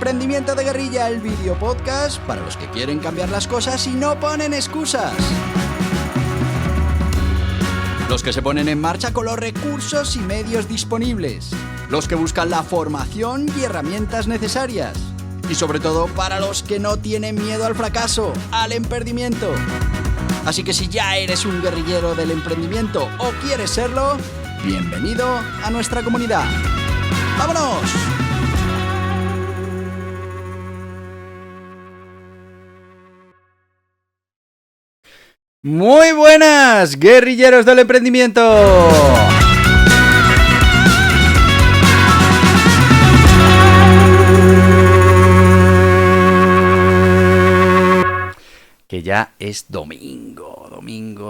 Emprendimiento de Guerrilla, el video podcast para los que quieren cambiar las cosas y no ponen excusas. Los que se ponen en marcha con los recursos y medios disponibles. Los que buscan la formación y herramientas necesarias. Y sobre todo para los que no tienen miedo al fracaso, al emprendimiento. Así que si ya eres un guerrillero del emprendimiento o quieres serlo, bienvenido a nuestra comunidad. ¡Vámonos! Muy buenas, guerrilleros del emprendimiento. Que ya es domingo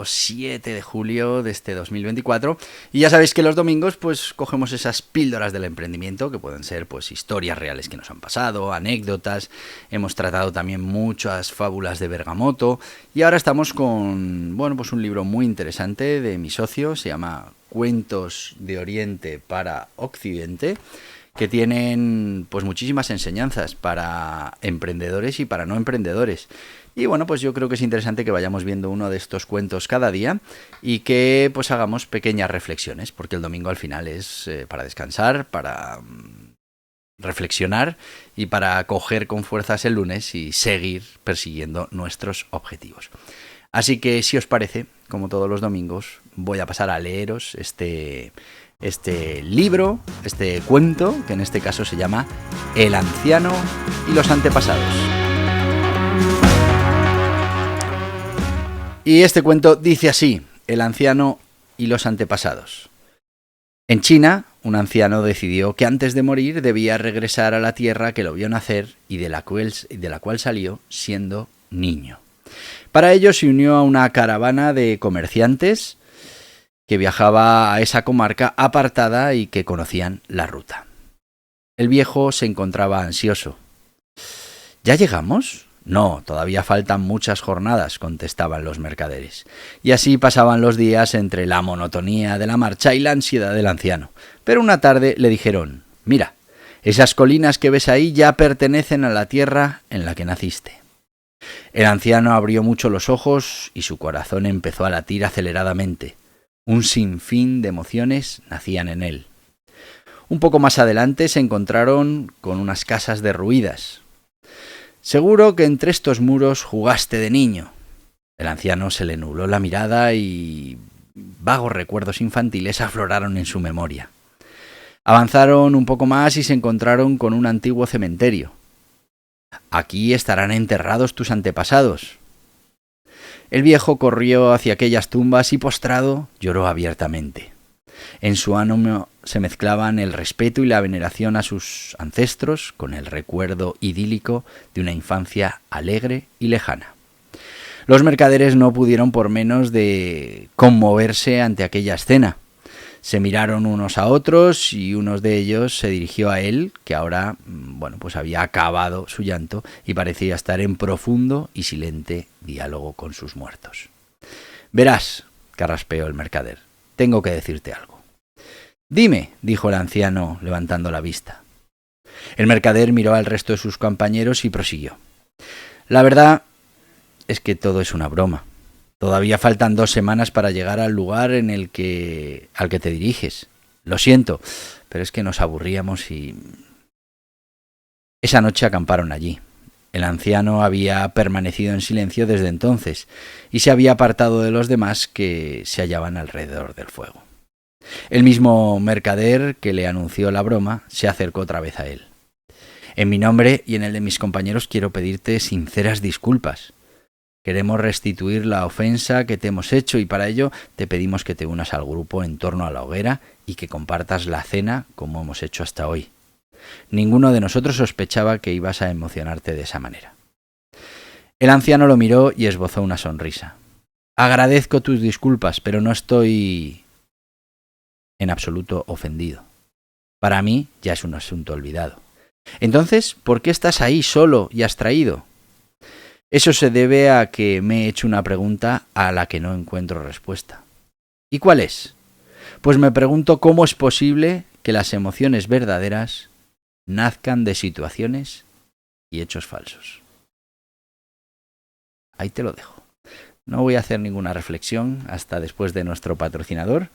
7 de julio de este 2024, y ya sabéis que los domingos pues cogemos esas píldoras del emprendimiento que pueden ser pues historias reales que nos han pasado, anécdotas, hemos tratado también muchas fábulas de Bergamoto, y ahora estamos con, bueno, pues un libro muy interesante de mi socio, se llama Cuentos de Oriente para Occidente, que tienen pues muchísimas enseñanzas para emprendedores y para no emprendedores. Y bueno, pues yo creo que es interesante que vayamos viendo uno de estos cuentos cada día y que pues hagamos pequeñas reflexiones, porque el domingo al final es para descansar, para reflexionar y para coger con fuerzas el lunes y seguir persiguiendo nuestros objetivos. Así que si os parece, como todos los domingos, voy a pasar a leeros este libro, este cuento, que en este caso se llama El anciano y los antepasados. Y este cuento dice así: El anciano y los antepasados. En China, un anciano decidió que antes de morir debía regresar a la tierra que lo vio nacer y de la cual salió siendo niño. Para ello se unió a una caravana de comerciantes que viajaba a esa comarca apartada y que conocían la ruta. El viejo se encontraba ansioso. ¿Ya llegamos? No, todavía faltan muchas jornadas, contestaban los mercaderes. Y así pasaban los días entre la monotonía de la marcha y la ansiedad del anciano. Pero una tarde le dijeron: mira, esas colinas que ves ahí ya pertenecen a la tierra en la que naciste. El anciano abrió mucho los ojos y su corazón empezó a latir aceleradamente. Un sinfín de emociones nacían en él. Un poco más adelante se encontraron con unas casas derruidas. Seguro que entre estos muros jugaste de niño. El anciano se le nubló la mirada y vagos recuerdos infantiles afloraron en su memoria. Avanzaron un poco más y se encontraron con un antiguo cementerio. Aquí estarán enterrados tus antepasados. El viejo corrió hacia aquellas tumbas y postrado lloró abiertamente. En su ánimo se mezclaban el respeto y la veneración a sus ancestros con el recuerdo idílico de una infancia alegre y lejana. Los mercaderes no pudieron por menos de conmoverse ante aquella escena. Se miraron unos a otros y uno de ellos se dirigió a él, que ahora, bueno, pues había acabado su llanto y parecía estar en profundo y silente diálogo con sus muertos. Verás, carraspeó el mercader, tengo que decirte algo. Dime, dijo el anciano levantando la vista. El mercader miró al resto de sus compañeros y prosiguió. La verdad es que todo es una broma. Todavía faltan 2 semanas para llegar al lugar al que te diriges. Lo siento, pero es que nos aburríamos y... Esa noche acamparon allí. El anciano había permanecido en silencio desde entonces y se había apartado de los demás que se hallaban alrededor del fuego. El mismo mercader que le anunció la broma se acercó otra vez a él. En mi nombre y en el de mis compañeros quiero pedirte sinceras disculpas. Queremos restituir la ofensa que te hemos hecho y para ello te pedimos que te unas al grupo en torno a la hoguera y que compartas la cena como hemos hecho hasta hoy. Ninguno de nosotros sospechaba que ibas a emocionarte de esa manera. El anciano lo miró y esbozó una sonrisa. Agradezco tus disculpas, pero no estoy en absoluto ofendido. Para mí ya es un asunto olvidado. Entonces, ¿por qué estás ahí solo y abstraído? Eso se debe a que me he hecho una pregunta a la que no encuentro respuesta. ¿Y cuál es? Pues me pregunto cómo es posible que las emociones verdaderas nazcan de situaciones y hechos falsos. Ahí te lo dejo. No voy a hacer ninguna reflexión hasta después de nuestro patrocinador,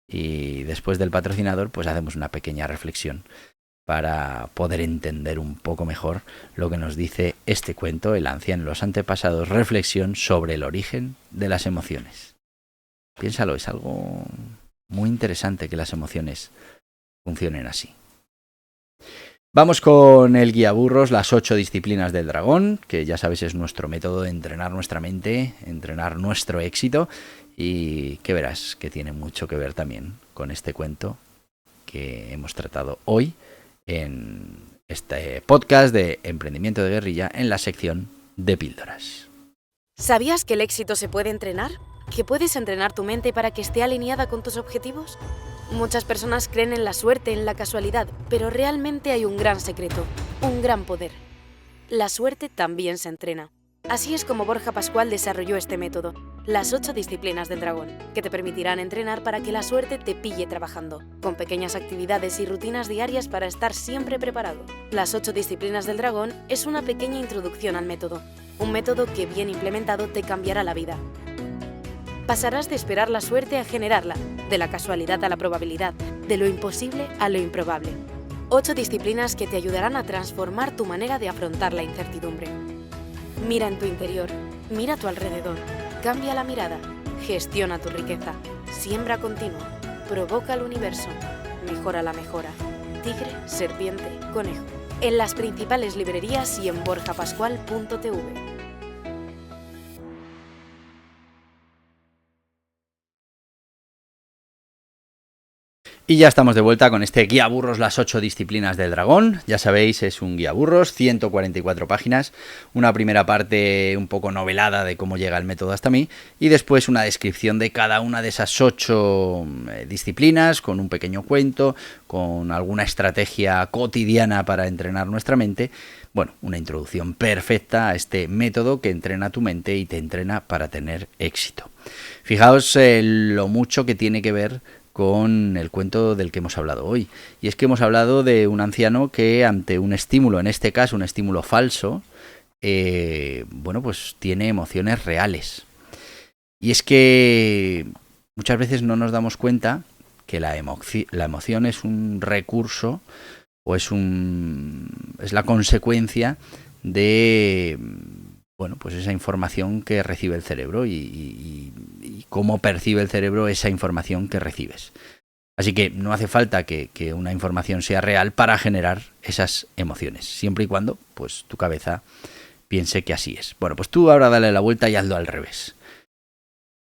y después del patrocinador pues hacemos una pequeña reflexión para poder entender un poco mejor lo que nos dice este cuento, El anciano y los antepasados, reflexión sobre el origen de las emociones. Piénsalo, es algo muy interesante que las emociones funcionen así. Vamos con el guía burros, las 8 disciplinas del dragón, que ya sabes es nuestro método de entrenar nuestra mente, entrenar nuestro éxito, y que verás que tiene mucho que ver también con este cuento que hemos tratado hoy en este podcast de Emprendimiento de Guerrilla en la sección de píldoras. ¿Sabías que el éxito se puede entrenar? ¿Que puedes entrenar tu mente para que esté alineada con tus objetivos? Muchas personas creen en la suerte, en la casualidad, pero realmente hay un gran secreto, un gran poder. La suerte también se entrena. Así es como Borja Pascual desarrolló este método, las 8 disciplinas del dragón, que te permitirán entrenar para que la suerte te pille trabajando, con pequeñas actividades y rutinas diarias para estar siempre preparado. Las 8 disciplinas del dragón es una pequeña introducción al método, un método que bien implementado te cambiará la vida. Pasarás de esperar la suerte a generarla, de la casualidad a la probabilidad, de lo imposible a lo improbable. 8 disciplinas que te ayudarán a transformar tu manera de afrontar la incertidumbre. Mira en tu interior, mira a tu alrededor, cambia la mirada, gestiona tu riqueza, siembra continua, provoca el universo, mejora la mejora. Tigre, serpiente, conejo. En las principales librerías y en borjapascual.tv. Y ya estamos de vuelta con este guía burros, las 8 disciplinas del dragón. Ya sabéis, es un guía burros, 144 páginas, una primera parte un poco novelada de cómo llega el método hasta mí, y después una descripción de cada una de esas 8 disciplinas, con un pequeño cuento, con alguna estrategia cotidiana para entrenar nuestra mente. Bueno, una introducción perfecta a este método que entrena tu mente y te entrena para tener éxito. Fijaos lo mucho que tiene que ver con el cuento del que hemos hablado hoy. Y es que hemos hablado de un anciano que ante un estímulo, en este caso un estímulo falso, pues tiene emociones reales. Y es que muchas veces no nos damos cuenta que la emoción es un recurso o es la consecuencia de esa información que recibe el cerebro y cómo percibe el cerebro esa información que recibes. Así que no hace falta que una información sea real para generar esas emociones, siempre y cuando pues tu cabeza piense que así es. Bueno, pues tú ahora dale la vuelta y hazlo al revés.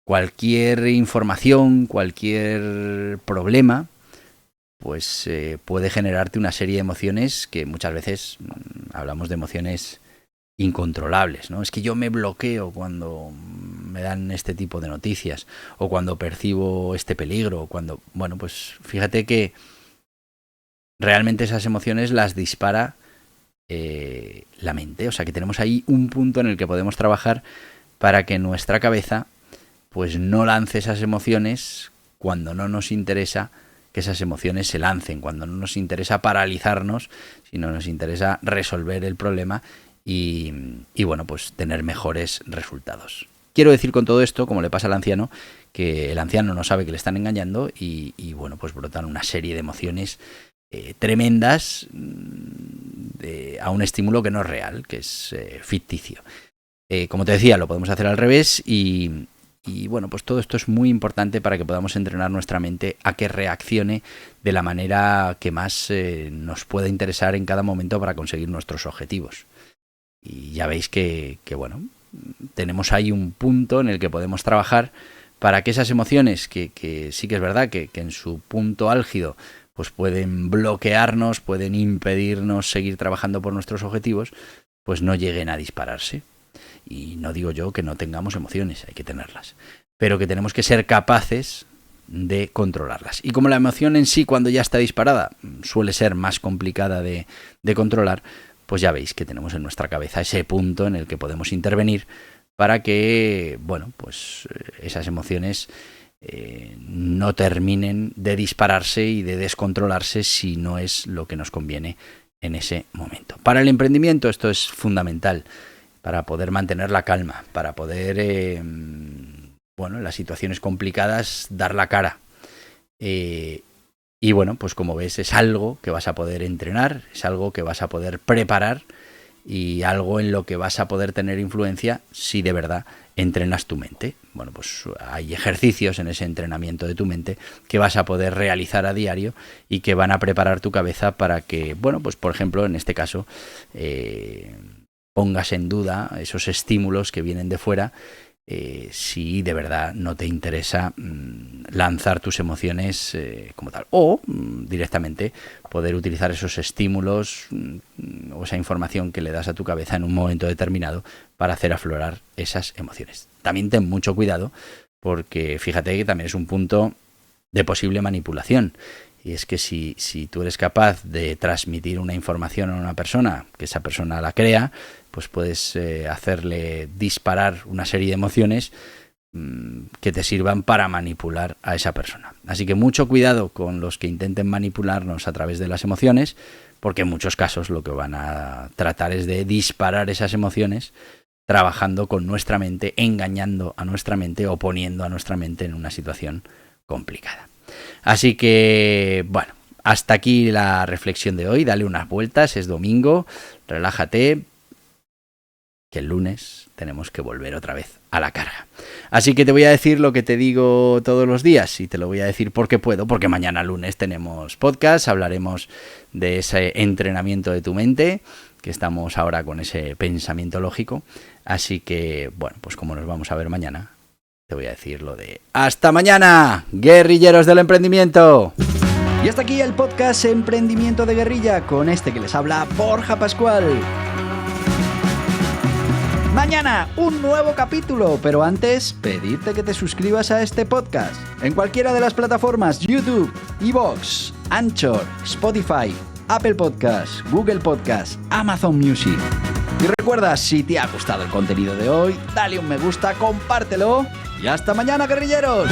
Cualquier información, cualquier problema, pues puede generarte una serie de emociones que muchas veces hablamos de emociones incontrolables, ¿no? Es que yo me bloqueo cuando me dan este tipo de noticias o cuando percibo este peligro, pues fíjate que realmente esas emociones las dispara la mente, o sea que tenemos ahí un punto en el que podemos trabajar para que nuestra cabeza pues no lance esas emociones cuando no nos interesa que esas emociones se lancen, cuando no nos interesa paralizarnos, sino nos interesa resolver el problema y pues tener mejores resultados. Quiero decir con todo esto, como le pasa al anciano, que el anciano no sabe que le están engañando y pues brotan una serie de emociones tremendas a un estímulo que no es real, que es ficticio. Como te decía, lo podemos hacer al revés y pues todo esto es muy importante para que podamos entrenar nuestra mente a que reaccione de la manera que más nos pueda interesar en cada momento para conseguir nuestros objetivos. Y ya veis que tenemos ahí un punto en el que podemos trabajar para que esas emociones que sí que es verdad que en su punto álgido pues pueden bloquearnos, pueden impedirnos seguir trabajando por nuestros objetivos, pues no lleguen a dispararse. Y no digo yo que no tengamos emociones, hay que tenerlas, pero que tenemos que ser capaces de controlarlas. Y como la emoción en sí, cuando ya está disparada, suele ser más complicada de controlar, pues ya veis que tenemos en nuestra cabeza ese punto en el que podemos intervenir para que, esas emociones no terminen de dispararse y de descontrolarse si no es lo que nos conviene en ese momento. Para el emprendimiento esto es fundamental, para poder mantener la calma, para poder, en las situaciones complicadas, dar la cara. Y bueno, pues como ves, es algo que vas a poder entrenar, es algo que vas a poder preparar y algo en lo que vas a poder tener influencia si de verdad entrenas tu mente. Bueno, pues hay ejercicios en ese entrenamiento de tu mente que vas a poder realizar a diario y que van a preparar tu cabeza para que, pues por ejemplo, en este caso, pongas en duda esos estímulos que vienen de fuera, si de verdad no te interesa lanzar tus emociones como tal, o directamente poder utilizar esos estímulos o esa información que le das a tu cabeza en un momento determinado para hacer aflorar esas emociones. También ten mucho cuidado, porque fíjate que también es un punto de posible manipulación. Y es que si tú eres capaz de transmitir una información a una persona, que esa persona la crea, pues puedes hacerle disparar una serie de emociones que te sirvan para manipular a esa persona. Así que mucho cuidado con los que intenten manipularnos a través de las emociones, porque en muchos casos lo que van a tratar es de disparar esas emociones trabajando con nuestra mente, engañando a nuestra mente o poniendo a nuestra mente en una situación complicada. Así que, hasta aquí la reflexión de hoy. Dale unas vueltas, es domingo, relájate, que el lunes tenemos que volver otra vez a la carga. Así que te voy a decir lo que te digo todos los días, y te lo voy a decir porque puedo, porque mañana lunes tenemos podcast, hablaremos de ese entrenamiento de tu mente, que estamos ahora con ese pensamiento lógico. Así que, pues como nos vamos a ver mañana, te voy a decir lo de ¡hasta mañana, guerrilleros del emprendimiento! Y hasta aquí el podcast Emprendimiento de Guerrilla, con este que les habla Borja Pascual. Mañana un nuevo capítulo, pero antes pedirte que te suscribas a este podcast en cualquiera de las plataformas: YouTube, iVoox, Anchor, Spotify, Apple Podcasts, Google Podcasts, Amazon Music. Y recuerda, si te ha gustado el contenido de hoy, dale un me gusta, compártelo y hasta mañana, guerrilleros.